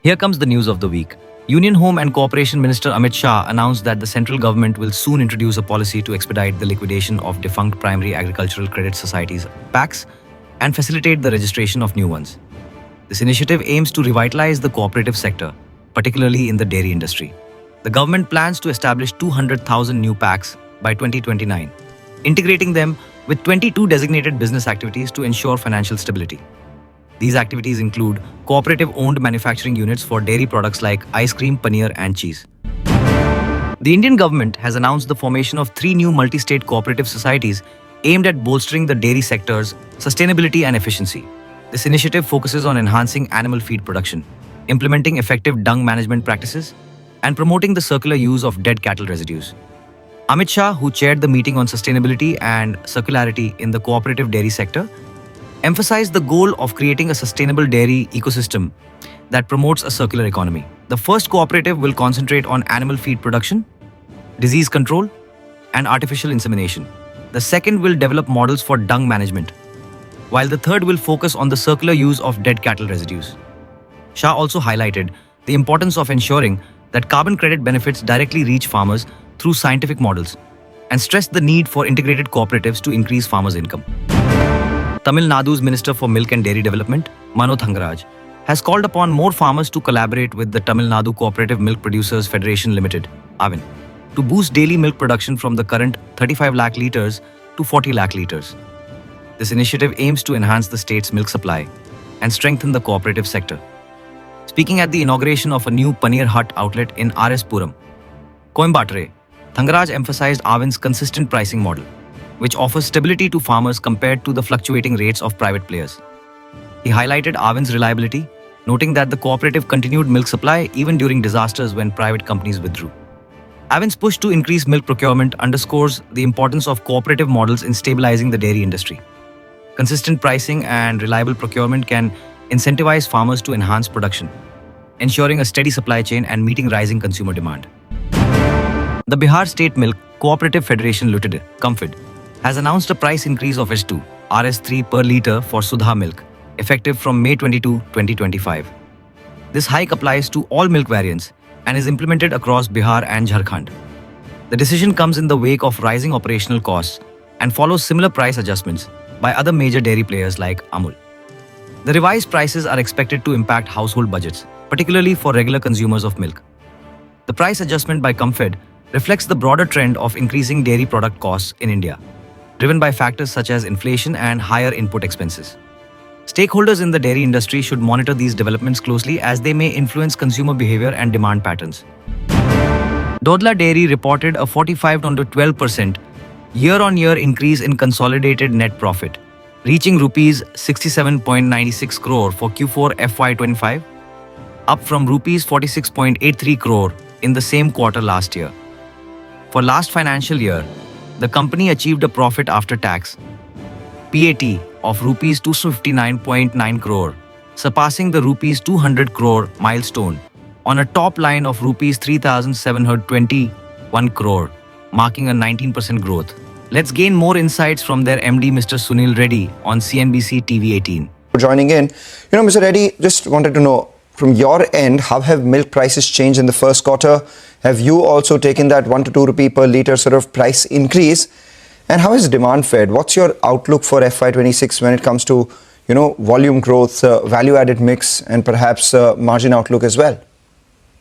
Here comes the news of the week. Union Home and Cooperation Minister Amit Shah announced that the central government will soon introduce a policy to expedite the liquidation of defunct primary agricultural credit societies (PACs) and facilitate the registration of new ones. This initiative aims to revitalize the cooperative sector, particularly in the dairy industry. The government plans to establish 200,000 new PACs by 2029, integrating them with 22 designated business activities to ensure financial stability. These activities include cooperative-owned manufacturing units for dairy products like ice cream, paneer, and cheese. The Indian government has announced the formation of 3 new multi-state cooperative societies aimed at bolstering the dairy sector's sustainability and efficiency. This initiative focuses on enhancing animal feed production, implementing effective dung management practices, and promoting the circular use of dead cattle residues. Amit Shah, who chaired the meeting on sustainability and circularity in the cooperative dairy sector, emphasized the goal of creating a sustainable dairy ecosystem that promotes a circular economy. The first cooperative will concentrate on animal feed production, disease control, and artificial insemination. The second will develop models for dung management, while the third will focus on the circular use of dead cattle residues. Shah also highlighted the importance of ensuring that carbon credit benefits directly reach farmers through scientific models and stressed the need for integrated cooperatives to increase farmers' income. Tamil Nadu's Minister for Milk and Dairy Development, Mano Thangaraj, has called upon more farmers to collaborate with the Tamil Nadu Cooperative Milk Producers Federation Limited, AVIN, to boost daily milk production from the current 35 lakh litres to 40 lakh litres. This initiative aims to enhance the state's milk supply and strengthen the cooperative sector. Speaking at the inauguration of a new Paneer Hut outlet in RS Puram, Coimbatore, Thangaraj emphasized AVIN's consistent pricing model, which offers stability to farmers compared to the fluctuating rates of private players. He highlighted AVIN's reliability, noting that the cooperative continued milk supply even during disasters when private companies withdrew. AVIN's push to increase milk procurement underscores the importance of cooperative models in stabilizing the dairy industry. Consistent pricing and reliable procurement can incentivize farmers to enhance production, ensuring a steady supply chain and meeting rising consumer demand. The Bihar State Milk Cooperative Federation Limited, Govt, has announced a price increase of S2, Rs3 per litre for Sudha milk, effective from May 22, 2025. This hike applies to all milk variants and is implemented across Bihar and Jharkhand. The decision comes in the wake of rising operational costs and follows similar price adjustments by other major dairy players like Amul. The revised prices are expected to impact household budgets, particularly for regular consumers of milk. The price adjustment by Govt reflects the broader trend of increasing dairy product costs in India, driven by factors such as inflation and higher input expenses. Stakeholders in the dairy industry should monitor these developments closely as they may influence consumer behavior and demand patterns. Dodla Dairy reported a 45 to 12% year-on-year increase in consolidated net profit, reaching rupees 67.96 crore for Q4 FY25, up from rupees 46.83 crore in the same quarter last year. For last financial year, the company achieved a profit after tax (PAT) of rupees 259.9 crore, surpassing the rupees 200 crore milestone on a top line of rupees 3,721 crore, marking a 19% growth. Let's gain more insights from their MD, Mr. Sunil Reddy, on CNBC TV 18. For joining in. Mr. Reddy, just wanted to know, from your end, how have milk prices changed in the first quarter? Have you also taken that 1 to 2 rupee per litre sort of price increase? And how has demand fared? What's your outlook for FY26 when it comes to, volume growth, value-added mix, and perhaps margin outlook as well?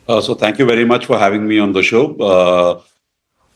So thank you very much for having me on the show.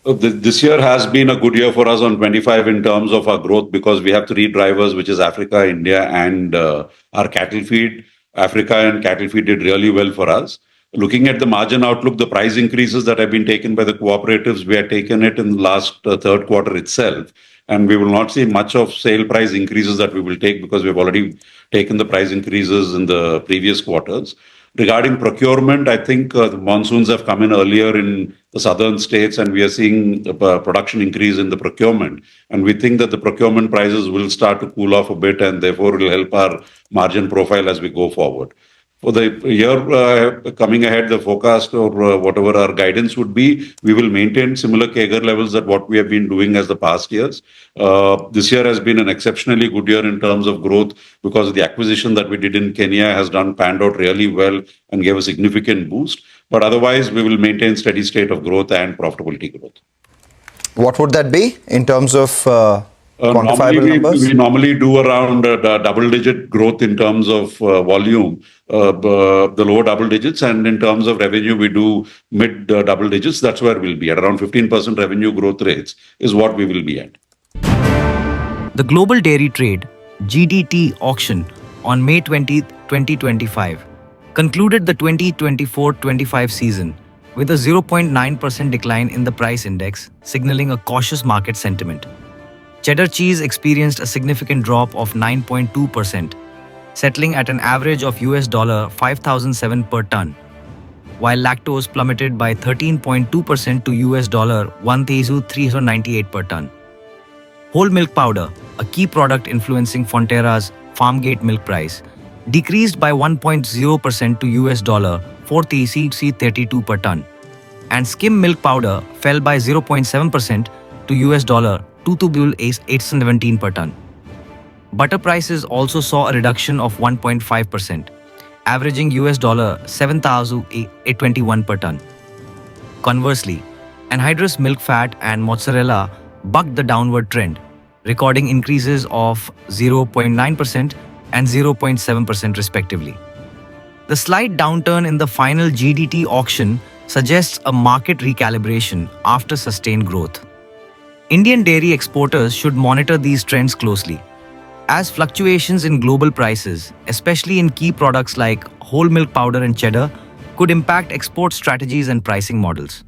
This year has been a good year for us on 25 in terms of our growth because we have 3 drivers, which is Africa, India, and our cattle feed. Africa and cattle feed did really well for us. Looking at the margin outlook, the price increases that have been taken by the cooperatives, we have taken it in the last third quarter itself. And we will not see much of sale price increases that we will take because we've already taken the price increases in the previous quarters. Regarding procurement, I think the monsoons have come in earlier in the southern states and we are seeing a production increase in the procurement. And we think that the procurement prices will start to cool off a bit and therefore will help our margin profile as we go forward. For the year coming ahead, the forecast or whatever our guidance would be, we will maintain similar CAGR levels that what we have been doing as the past years. This year has been an exceptionally good year in terms of growth because of the acquisition that we did in Kenya has panned out really well and gave a significant boost. But otherwise, we will maintain steady state of growth and profitability growth. What would that be in terms of quantifiable numbers? We normally do around double-digit growth in terms of volume, the lower double digits, and in terms of revenue, we do mid double digits. That's where we'll be at. Around 15% revenue growth rates is what we will be at. The Global Dairy Trade (GDT) auction on May 20, 2025 concluded the 2024-25 season with a 0.9% decline in the price index, signaling a cautious market sentiment. Cheddar cheese experienced a significant drop of 9.2%, settling at an average of $5,007 per ton, while lactose plummeted by 13.2% to $1,398 per ton. Whole milk powder, a key product influencing Fonterra's Farmgate milk price, decreased by 1.0% to $4,32 per ton, and skim milk powder fell by 0.7% to $2,817 per ton. Butter prices also saw a reduction of 1.5%, averaging $7,821 per ton. Conversely, anhydrous milk fat and mozzarella bucked the downward trend, recording increases of 0.9% and 0.7% respectively. The slight downturn in the final GDT auction suggests a market recalibration after sustained growth. Indian dairy exporters should monitor these trends closely, as fluctuations in global prices, especially in key products like whole milk powder and cheddar, could impact export strategies and pricing models.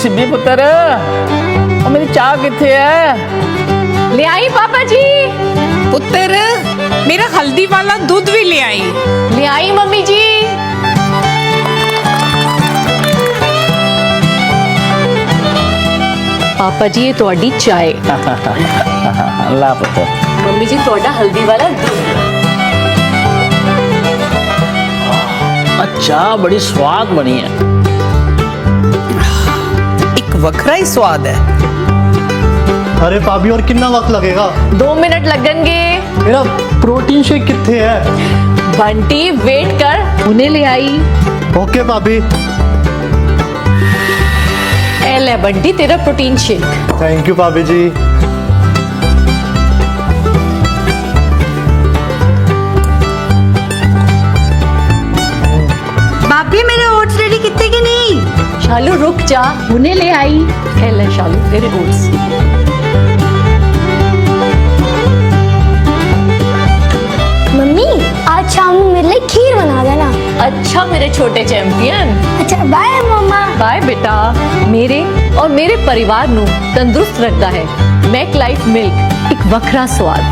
सिद्धि पुत्र और मेरी चाय किथे है? ले आई पापा जी। पुत्र मेरा हल्दी वाला दूध भी ले आई। ले आई मम्मी जी। पापा जी ये ਤੁਹਾਡੀ चाय। ला पुत्र। मम्मी जी ਤੁਹਾਡਾ हल्दी वाला दूध। अच्छा बड़ी स्वाद बनी है। वखरा ही स्वाद है। अरे भाभी और कितना वक्त लगेगा? 2 मिनट लगेंगे। मेरा प्रोटीन शेक किथे है? बंटी वेट कर, उन्हें ले आई। ओके भाभी। ए ले बंटी तेरा प्रोटीन शेक। थैंक यू भाभी जी। भाभी मेरे ओट्स रेडी कितने की नहीं? शालू रुक जा, उन्हें ले आई। ए ले शालू तेरे ओट्स। मम्मी आज शाम को मेरे लिए खीर बना देना। अच्छा मेरे छोटे चैंपियन। अच्छा बाय मम्मा। बाय बेटा। मेरे और मेरे परिवार ਨੂੰ ਤੰਦਰੁਸਤ ਰੱਖਦਾ ਹੈ। मैक लाइफ मिल्क एक वखरा स्वाद।